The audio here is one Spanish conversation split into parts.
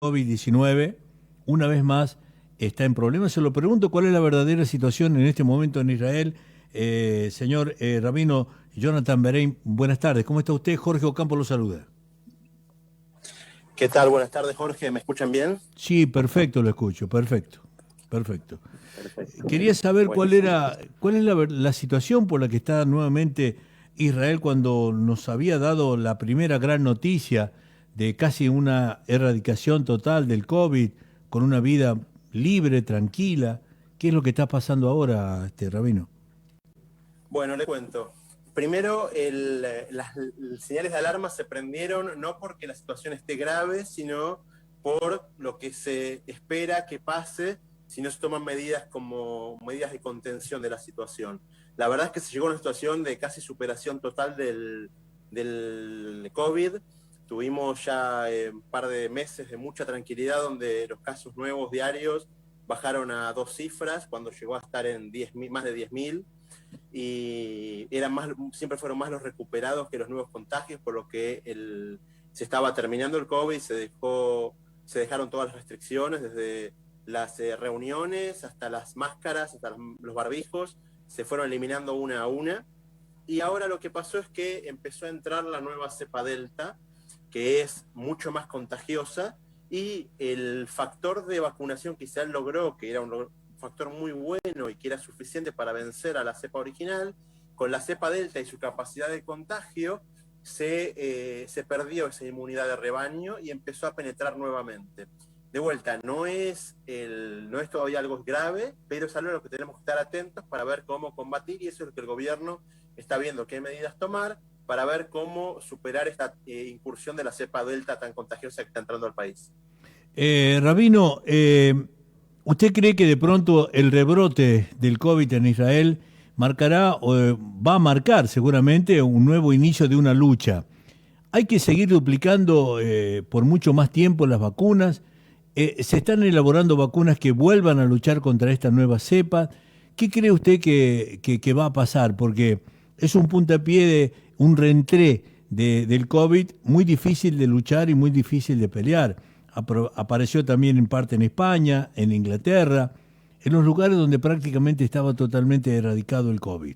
COVID-19, una vez más, está en problemas. Se lo pregunto cuál es la verdadera situación en este momento en Israel. Señor Rabino Jonathan Berein, buenas tardes. ¿Cómo está usted? Jorge Ocampo lo saluda. ¿Qué tal? Buenas tardes, Jorge. ¿Me escuchan bien? Sí, perfecto, lo escucho, perfecto, perfecto. Perfecto. Quería saber Buenísimo. cuál es la situación por la que está nuevamente Israel cuando nos había dado la primera gran noticia de casi una erradicación total del COVID, con una vida libre, tranquila. ¿Qué es lo que está pasando ahora, Rabino? Bueno, le cuento. Primero, las señales de alarma se prendieron no porque la situación esté grave, sino por lo que se espera que pase si no se toman medidas como medidas de contención de la situación. La verdad es que se llegó a una situación de casi superación total del COVID. Tuvimos ya un par de meses de mucha tranquilidad donde los casos nuevos diarios bajaron a 2 cifras cuando llegó a estar en más de 10.000 y siempre fueron más los recuperados que los nuevos contagios, por lo que se estaba terminando el COVID, se dejaron todas las restricciones, desde las reuniones hasta las máscaras, hasta los barbijos, se fueron eliminando una a una. Y ahora lo que pasó es que empezó a entrar la nueva cepa Delta, que es mucho más contagiosa, y el factor de vacunación que se logró, que era un factor muy bueno y que era suficiente para vencer a la cepa original, con la cepa Delta y su capacidad de contagio, se perdió esa inmunidad de rebaño y empezó a penetrar nuevamente. De vuelta, no es todavía algo grave, pero es algo a lo que tenemos que estar atentos para ver cómo combatir, y eso es lo que el gobierno está viendo qué medidas tomar para ver cómo superar esta incursión de la cepa Delta tan contagiosa que está entrando al país. Rabino, ¿usted cree que de pronto el rebrote del COVID en Israel marcará o va a marcar seguramente un nuevo inicio de una lucha? Hay que seguir duplicando por mucho más tiempo las vacunas. Se están elaborando vacunas que vuelvan a luchar contra esta nueva cepa. ¿Qué cree usted que va a pasar? Porque es un puntapié, un reentré del COVID muy difícil de luchar y muy difícil de pelear. Apareció también en parte en España, en Inglaterra, en los lugares donde prácticamente estaba totalmente erradicado el COVID.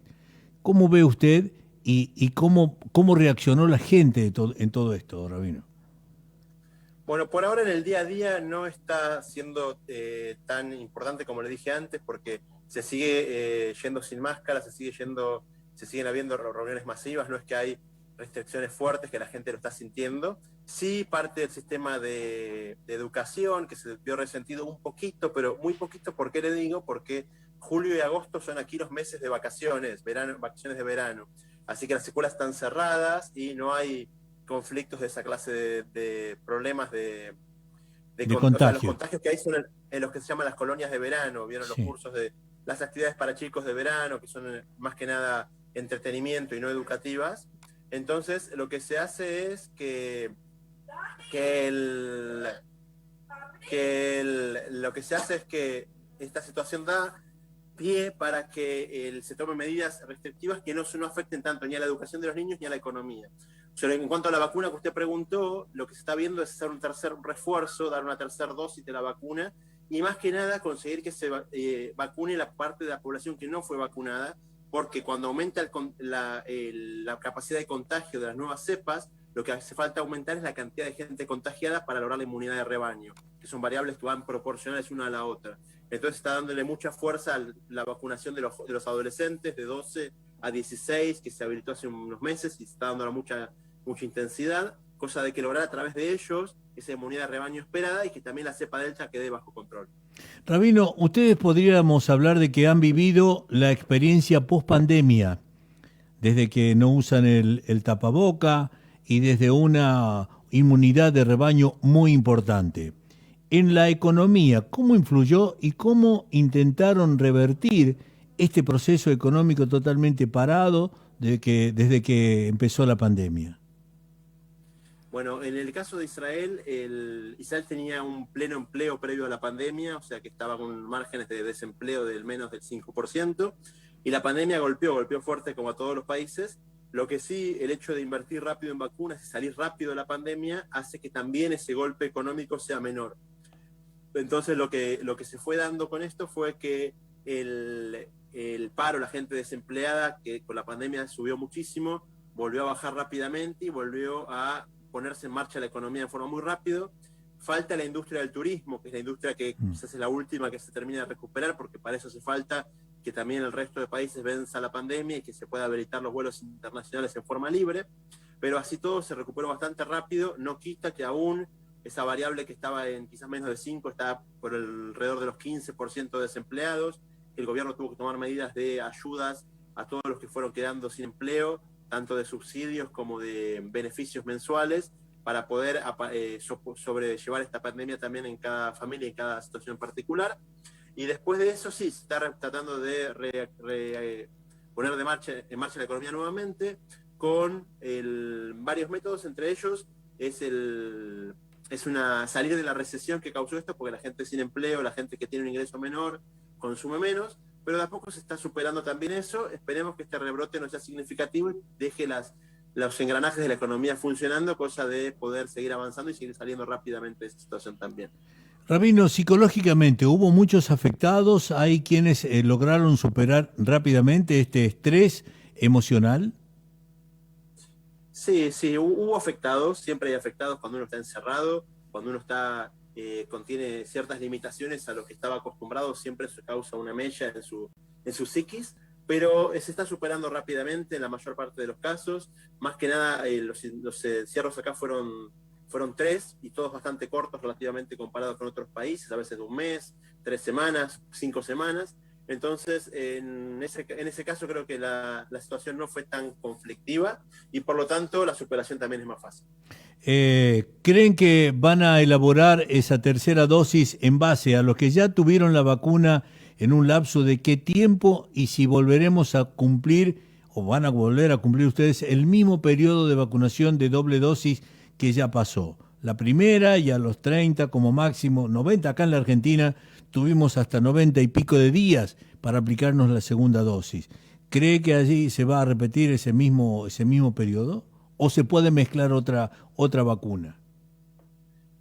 ¿Cómo ve usted y cómo reaccionó la gente en todo esto, Rabino? Bueno, por ahora en el día a día no está siendo tan importante como le dije antes, porque se sigue yendo sin máscara, se siguen habiendo reuniones masivas, no es que hay restricciones fuertes que la gente lo está sintiendo. Sí, parte del sistema de educación que se vio resentido un poquito, pero muy poquito. ¿Por qué le digo? Porque julio y agosto son aquí los meses de vacaciones, vacaciones de verano. Así que las escuelas están cerradas y no hay conflictos de esa clase de problemas De o sea, los contagio. contagios que hay son en los que se llaman las colonias de verano, vieron los Sí. cursos de las actividades para chicos de verano, que son más que nada entretenimiento y no educativas. Entonces, lo que se hace es que, el, lo que se hace es que esta situación da pie para que se tomen medidas restrictivas que no afecten tanto ni a la educación de los niños ni a la economía. En cuanto a la vacuna que usted preguntó, lo que se está viendo es hacer un tercer refuerzo, dar una tercera dosis de la vacuna, y más que nada conseguir que se vacune la parte de la población que no fue vacunada, porque cuando aumenta la capacidad de contagio de las nuevas cepas, lo que hace falta aumentar es la cantidad de gente contagiada para lograr la inmunidad de rebaño, que son variables que van proporcionales una a la otra. Entonces está dándole mucha fuerza a la vacunación de los adolescentes de 12 a 16, que se habilitó hace unos meses y se está dando mucha intensidad, cosa de que lograr a través de ellos esa inmunidad de rebaño esperada y que también la cepa delta quede bajo control. Rabino, ustedes podríamos hablar de que han vivido la experiencia post pandemia, desde que no usan el tapaboca y desde una inmunidad de rebaño muy importante. En la economía, ¿cómo influyó y cómo intentaron revertir este proceso económico totalmente parado desde que empezó la pandemia? Bueno, en el caso de Israel, Israel tenía un pleno empleo previo a la pandemia, o sea que estaba con márgenes de desempleo del menos del 5%, y la pandemia golpeó fuerte como a todos los países, Lo que sí, el hecho de invertir rápido en vacunas y salir rápido de la pandemia hace que también ese golpe económico sea menor. Entonces lo que se fue dando con esto fue que el paro, la gente desempleada, que con la pandemia subió muchísimo, volvió a bajar rápidamente y volvió a ponerse en marcha la economía de forma muy rápido. Falta la industria del turismo, que es la industria que quizás es la última que se termina de recuperar, porque para eso hace falta que también el resto de países venza la pandemia y que se pueda habilitar los vuelos internacionales en forma libre. Pero así todo se recuperó bastante rápido, no quita que aún esa variable que estaba en quizás menos de 5 está por alrededor de los 15% de desempleados. El gobierno tuvo que tomar medidas de ayudas a todos los que fueron quedando sin empleo, tanto de subsidios como de beneficios mensuales, para poder sobrellevar esta pandemia también en cada familia y en cada situación particular. Y después de eso sí, se está tratando de poner en marcha la economía nuevamente con varios métodos, entre ellos es salir de la recesión que causó esto, porque la gente sin empleo, la gente que tiene un ingreso menor, consume menos, pero de a poco se está superando también eso. Esperemos que este rebrote no sea significativo y deje los engranajes de la economía funcionando, cosa de poder seguir avanzando y seguir saliendo rápidamente de esta situación también. Rabino, psicológicamente, ¿hubo muchos afectados? ¿Hay quienes lograron superar rápidamente este estrés emocional? Sí, sí, hubo afectados, siempre hay afectados cuando uno está encerrado, cuando uno contiene ciertas limitaciones a lo que estaba acostumbrado, siempre eso causa una mella en su psiquis, pero se está superando rápidamente en la mayor parte de los casos. Más que nada, los encierros acá fueron 3 y todos bastante cortos relativamente comparados con otros países, a veces de un mes, 3 semanas, 5 semanas. Entonces, en ese caso creo que la situación no fue tan conflictiva y por lo tanto la superación también es más fácil. ¿Creen que van a elaborar esa tercera dosis en base a los que ya tuvieron la vacuna en un lapso de qué tiempo y si volveremos a cumplir o van a volver a cumplir ustedes el mismo periodo de vacunación de doble dosis que ya pasó? La primera y a los 30 como máximo, 90 acá en la Argentina, tuvimos hasta 90 y pico de días para aplicarnos la segunda dosis. ¿Cree que allí se va a repetir ese mismo periodo? ¿O se puede mezclar otra vacuna?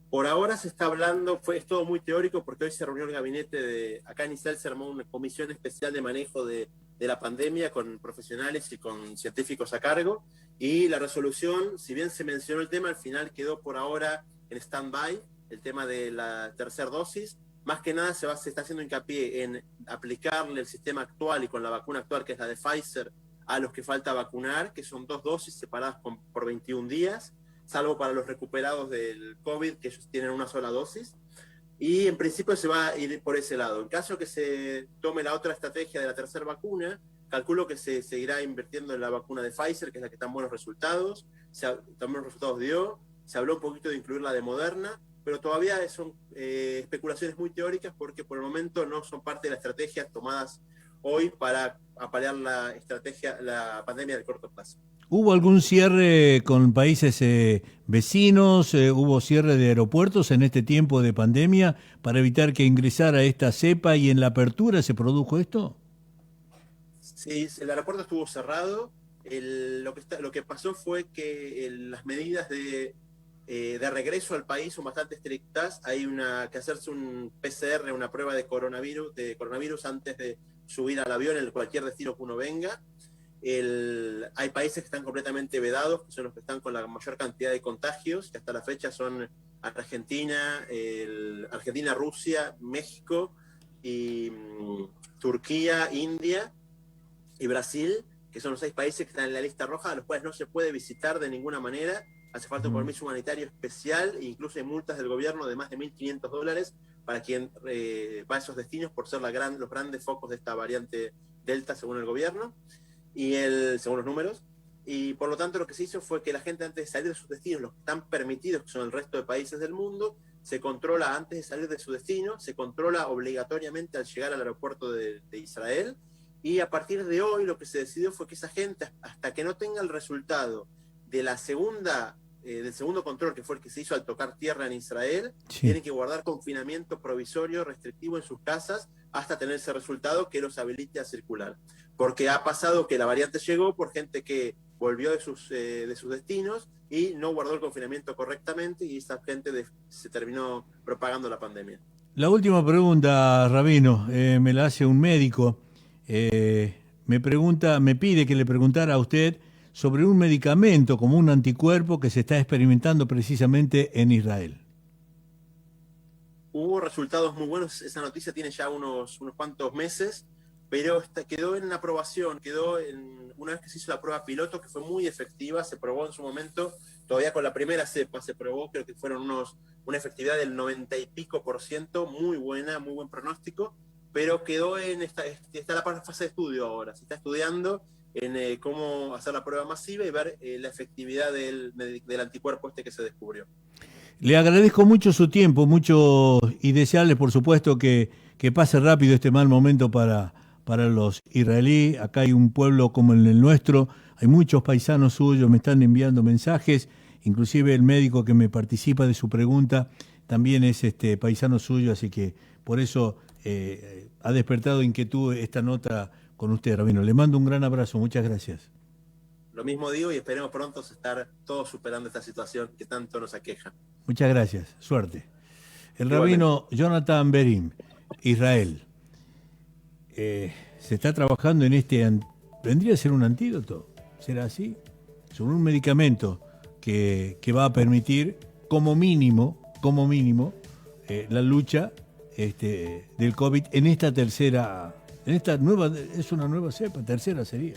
Por ahora se está hablando, es todo muy teórico porque hoy se reunió el gabinete acá en Israel se armó una comisión especial de manejo de la pandemia con profesionales y con científicos a cargo, y la resolución, si bien se mencionó el tema, al final quedó por ahora en stand-by, el tema de la tercera dosis. Más que nada se está haciendo hincapié en aplicarle el sistema actual y con la vacuna actual, que es la de Pfizer, a los que falta vacunar, que son 2 dosis separadas por 21 días, salvo para los recuperados del COVID, que ellos tienen una sola dosis. Y en principio se va a ir por ese lado. En caso que se tome la otra estrategia de la tercera vacuna, calculo que se seguirá invirtiendo en la vacuna de Pfizer, que es la que tan buenos resultados, también resultados dio. Se habló un poquito de incluir la de Moderna, pero todavía son especulaciones muy teóricas porque por el momento no son parte de las estrategias tomadas hoy para apalear la pandemia de corto plazo. ¿Hubo algún cierre con países vecinos? ¿Hubo cierre de aeropuertos en este tiempo de pandemia para evitar que ingresara esta cepa y en la apertura se produjo esto? Sí, el aeropuerto estuvo cerrado. Lo que pasó fue que las medidas de regreso al país son bastante estrictas. Hay que hacerse un PCR, una prueba de coronavirus antes de subir al avión en cualquier destino que uno venga. Hay países que están completamente vedados, que son los que están con la mayor cantidad de contagios, que hasta la fecha son Argentina, Rusia, México, y Turquía, India y Brasil, que son los 6 países que están en la lista roja, a los cuales no se puede visitar de ninguna manera. Hace falta un permiso humanitario especial e incluso hay multas del gobierno de más de $1.500 para quien va a esos destinos por ser los grandes focos de esta variante Delta, según el gobierno y según los números. Y por lo tanto lo que se hizo fue que la gente, antes de salir de sus destinos, los que están permitidos, que son el resto de países del mundo, se controla antes de salir de su destino, se controla obligatoriamente al llegar al aeropuerto de Israel. Y a partir de hoy lo que se decidió fue que esa gente, hasta que no tenga el resultado de del segundo control, que fue el que se hizo al tocar tierra en Israel, sí, tienen que guardar confinamiento provisorio restrictivo en sus casas hasta tener ese resultado que los habilite a circular. Porque ha pasado que la variante llegó por gente que volvió de sus destinos y no guardó el confinamiento correctamente y esa gente se terminó propagando la pandemia. La última pregunta, Rabino, me la hace un médico. Me pide que le preguntara a usted sobre un medicamento como un anticuerpo que se está experimentando precisamente en Israel. Hubo resultados muy buenos, esa noticia tiene ya unos cuantos meses, pero quedó en la aprobación, una vez que se hizo la prueba piloto, que fue muy efectiva, se probó en su momento, todavía con la primera cepa se probó, creo que fueron una efectividad del 90 y pico %, muy buena, muy buen pronóstico, pero quedó está en la fase de estudio ahora, se está estudiando en cómo hacer la prueba masiva y ver la efectividad del anticuerpo que se descubrió. Le agradezco mucho su tiempo, y desearle, por supuesto, que pase rápido este mal momento para los israelíes. Acá hay un pueblo como el nuestro, hay muchos paisanos suyos, me están enviando mensajes, inclusive el médico que me participa de su pregunta también es paisano suyo, así que por eso ha despertado inquietud esta nota con usted, Rabino. Le mando un gran abrazo, muchas gracias. Lo mismo digo y esperemos pronto estar todos superando esta situación que tanto nos aqueja. Muchas gracias, suerte. El rabino Jonathan Berim, Israel. Se está trabajando en vendría a ser un antídoto, ¿será así? Sobre un medicamento que va a permitir como mínimo, la lucha del COVID en esta nueva, es una nueva cepa, tercera sería.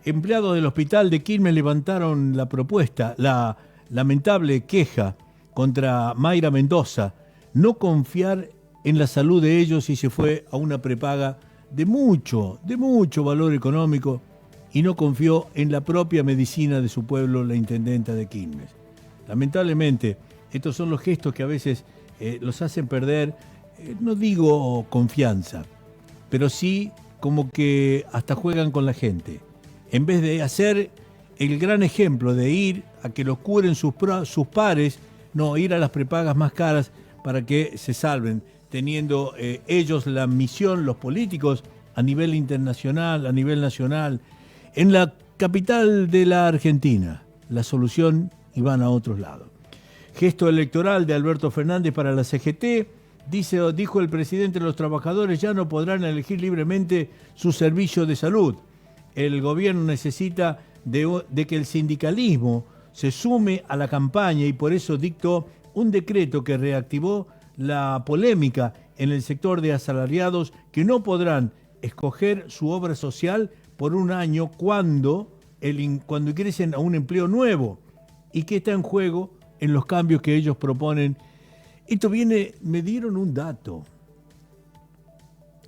Empleados del hospital de Quilmes levantaron la lamentable queja contra Mayra Mendoza, no confiar en la salud de ellos y se fue a una prepaga de mucho valor económico y no confió en la propia medicina de su pueblo, la intendenta de Quilmes. Lamentablemente, estos son los gestos que a veces los hacen perder, no digo confianza, pero sí como que hasta juegan con la gente. En vez de hacer el gran ejemplo de ir a que los curen sus pares, no, ir a las prepagas más caras para que se salven, teniendo ellos la misión, los políticos, a nivel internacional, a nivel nacional. En la capital de la Argentina, la solución iban a otros lados. Gesto electoral de Alberto Fernández para la CGT, dijo el presidente: los trabajadores ya no podrán elegir libremente su servicio de salud. El gobierno necesita de que el sindicalismo se sume a la campaña y por eso dictó un decreto que reactivó la polémica en el sector de asalariados que no podrán escoger su obra social por un año cuando ingresen a un empleo nuevo y que está en juego en los cambios que ellos proponen. Me dieron un dato,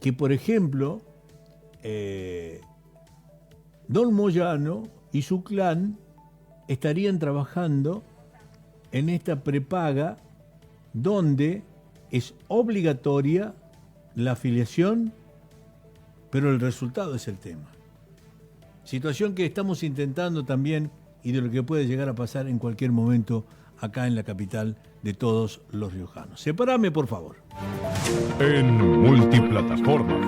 que por ejemplo, Don Moyano y su clan estarían trabajando en esta prepaga donde es obligatoria la afiliación, pero el resultado es el tema. Situación que estamos intentando también y de lo que puede llegar a pasar en cualquier momento acá en la capital de todos los riojanos. Sepárame, por favor. En Multiplataforma